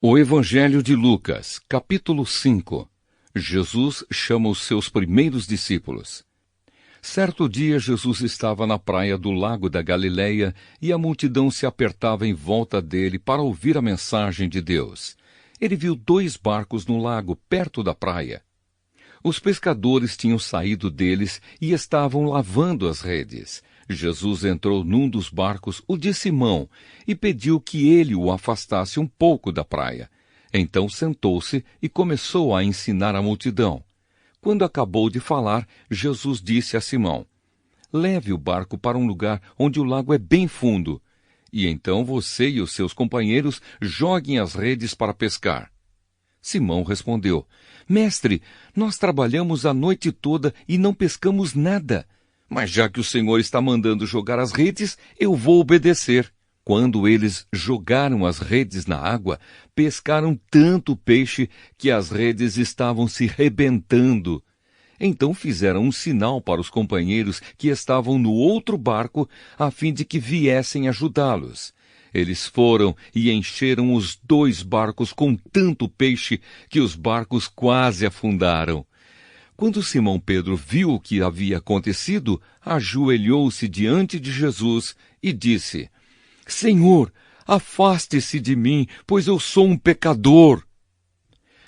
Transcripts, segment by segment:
O Evangelho de Lucas, capítulo 5. Jesus chama os seus primeiros discípulos. Certo dia, Jesus estava na praia do lago da Galileia e a multidão se apertava em volta dele para ouvir a mensagem de Deus. Ele viu 2 barcos no lago, perto da praia. Os pescadores tinham saído deles e estavam lavando as redes. Jesus entrou num dos barcos, o de Simão, e pediu que ele o afastasse um pouco da praia. Então sentou-se e começou a ensinar a multidão. Quando acabou de falar, Jesus disse a Simão: "Leve o barco para um lugar onde o lago é bem fundo, e então você e os seus companheiros joguem as redes para pescar." Simão respondeu: "Mestre, nós trabalhamos a noite toda e não pescamos nada. Mas já que o Senhor está mandando jogar as redes, eu vou obedecer." Quando eles jogaram as redes na água, pescaram tanto peixe que as redes estavam se rebentando. Então fizeram um sinal para os companheiros que estavam no outro barco, a fim de que viessem ajudá-los. Eles foram e encheram os 2 barcos com tanto peixe que os barcos quase afundaram. Quando Simão Pedro viu o que havia acontecido, ajoelhou-se diante de Jesus e disse: "Senhor, afaste-se de mim, pois eu sou um pecador."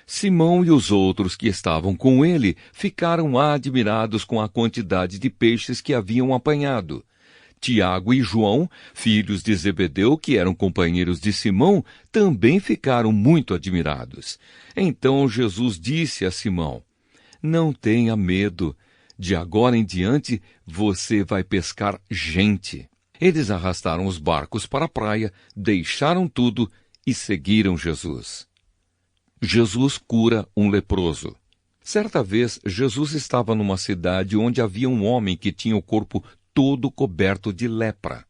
Simão e os outros que estavam com ele ficaram admirados com a quantidade de peixes que haviam apanhado. Tiago e João, filhos de Zebedeu, que eram companheiros de Simão, também ficaram muito admirados. Então Jesus disse a Simão: "Não tenha medo. De agora em diante, você vai pescar gente." Eles arrastaram os barcos para a praia, deixaram tudo e seguiram Jesus. Jesus cura um leproso. Certa vez, Jesus estava numa cidade onde havia um homem que tinha o corpo todo coberto de lepra.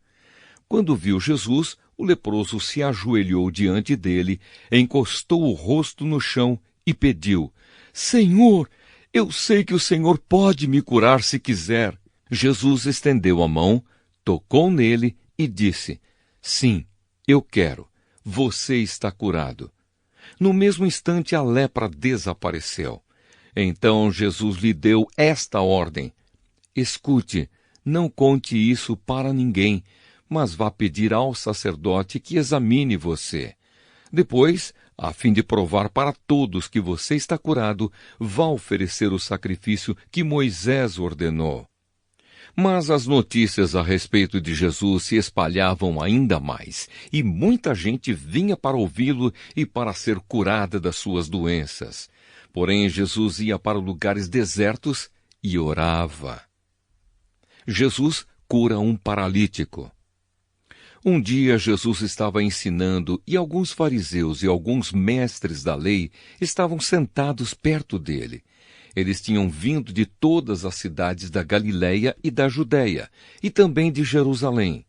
Quando viu Jesus, o leproso se ajoelhou diante dele, encostou o rosto no chão e pediu: "Senhor, eu sei que o Senhor pode me curar se quiser." Jesus estendeu a mão, tocou nele e disse: "Sim, eu quero. Você está curado." No mesmo instante, a lepra desapareceu. Então Jesus lhe deu esta ordem: "Escute, não conte isso para ninguém, mas vá pedir ao sacerdote que examine você. Depois, a fim de provar para todos que você está curado, vá oferecer o sacrifício que Moisés ordenou." Mas as notícias a respeito de Jesus se espalhavam ainda mais, e muita gente vinha para ouvi-lo e para ser curada das suas doenças. Porém, Jesus ia para lugares desertos e orava. Jesus cura um paralítico. Um dia Jesus estava ensinando e alguns fariseus e alguns mestres da lei estavam sentados perto dele. Eles tinham vindo de todas as cidades da Galileia e da Judéia, e também de Jerusalém.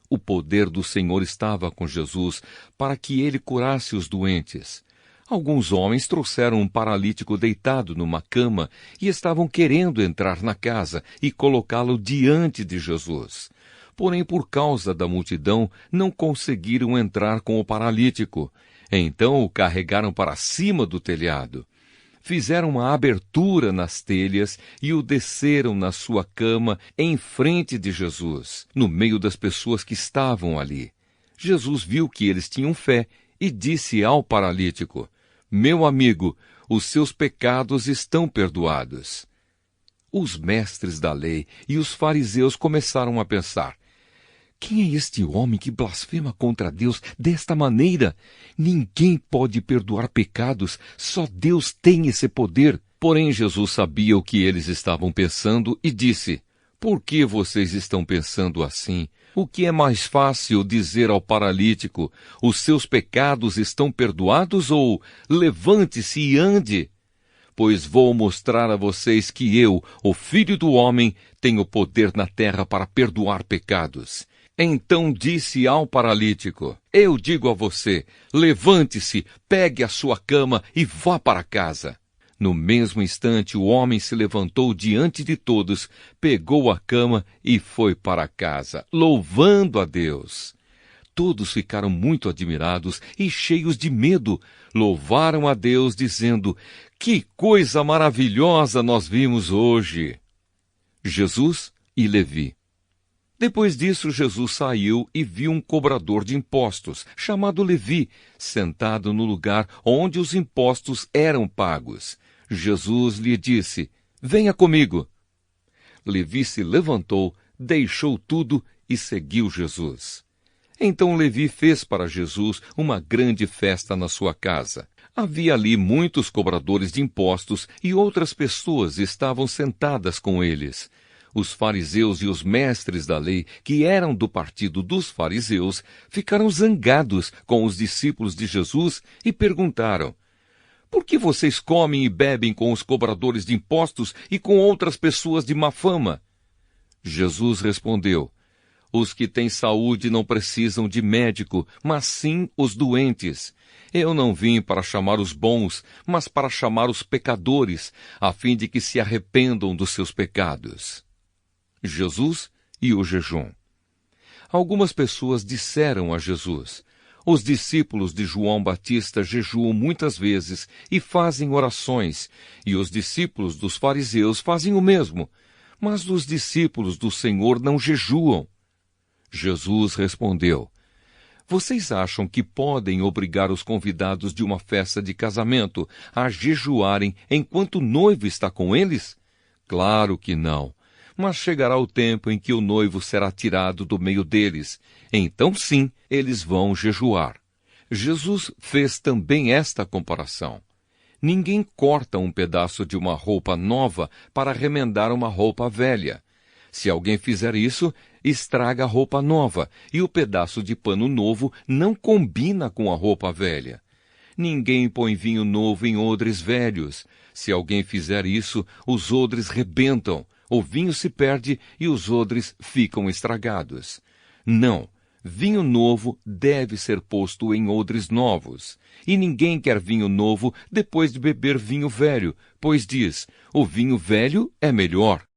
O poder do Senhor estava com Jesus para que ele curasse os doentes. Alguns homens trouxeram um paralítico deitado numa cama e estavam querendo entrar na casa e colocá-lo diante de Jesus. Porém, por causa da multidão, não conseguiram entrar com o paralítico. Então o carregaram para cima do telhado. Fizeram uma abertura nas telhas e o desceram na sua cama em frente de Jesus, no meio das pessoas que estavam ali. Jesus viu que eles tinham fé e disse ao paralítico: "Meu amigo, os seus pecados estão perdoados." Os mestres da lei e os fariseus começaram a pensar: "Quem é este homem que blasfema contra Deus desta maneira? Ninguém pode perdoar pecados, só Deus tem esse poder." Porém, Jesus sabia o que eles estavam pensando e disse: "Por que vocês estão pensando assim? O que é mais fácil dizer ao paralítico: os seus pecados estão perdoados, ou levante-se e ande? Pois vou mostrar a vocês que eu, o Filho do Homem, tenho poder na terra para perdoar pecados." Então disse ao paralítico: "Eu digo a você, levante-se, pegue a sua cama e vá para casa." No mesmo instante, o homem se levantou diante de todos, pegou a cama e foi para casa, louvando a Deus. Todos ficaram muito admirados e cheios de medo. Louvaram a Deus, dizendo: que coisa maravilhosa nós vimos hoje! Jesus e Levi. Depois disso, Jesus saiu e viu um cobrador de impostos, chamado Levi, sentado no lugar onde os impostos eram pagos. Jesus lhe disse: venha comigo. Levi se levantou, deixou tudo e seguiu Jesus. Então Levi fez para Jesus uma grande festa na sua casa. Havia ali muitos cobradores de impostos e outras pessoas estavam sentadas com eles. Os fariseus e os mestres da lei, que eram do partido dos fariseus, ficaram zangados com os discípulos de Jesus e perguntaram: por que vocês comem e bebem com os cobradores de impostos e com outras pessoas de má fama? Jesus respondeu: os que têm saúde não precisam de médico, mas sim os doentes. Eu não vim para chamar os bons, mas para chamar os pecadores, a fim de que se arrependam dos seus pecados. Jesus e o jejum. Algumas pessoas disseram a Jesus: os discípulos de João Batista jejuam muitas vezes e fazem orações, e os discípulos dos fariseus fazem o mesmo, mas os discípulos do Senhor não jejuam. Jesus respondeu: vocês acham que podem obrigar os convidados de uma festa de casamento a jejuarem enquanto o noivo está com eles? Claro que não. Mas chegará o tempo em que o noivo será tirado do meio deles. Então sim, eles vão jejuar. Jesus fez também esta comparação. Ninguém corta um pedaço de uma roupa nova para remendar uma roupa velha. Se alguém fizer isso, estraga a roupa nova, e o pedaço de pano novo não combina com a roupa velha. Ninguém põe vinho novo em odres velhos. Se alguém fizer isso, os odres rebentam, o vinho se perde e os odres ficam estragados. Não, vinho novo deve ser posto em odres novos. E ninguém quer vinho novo depois de beber vinho velho, pois diz: o vinho velho é melhor.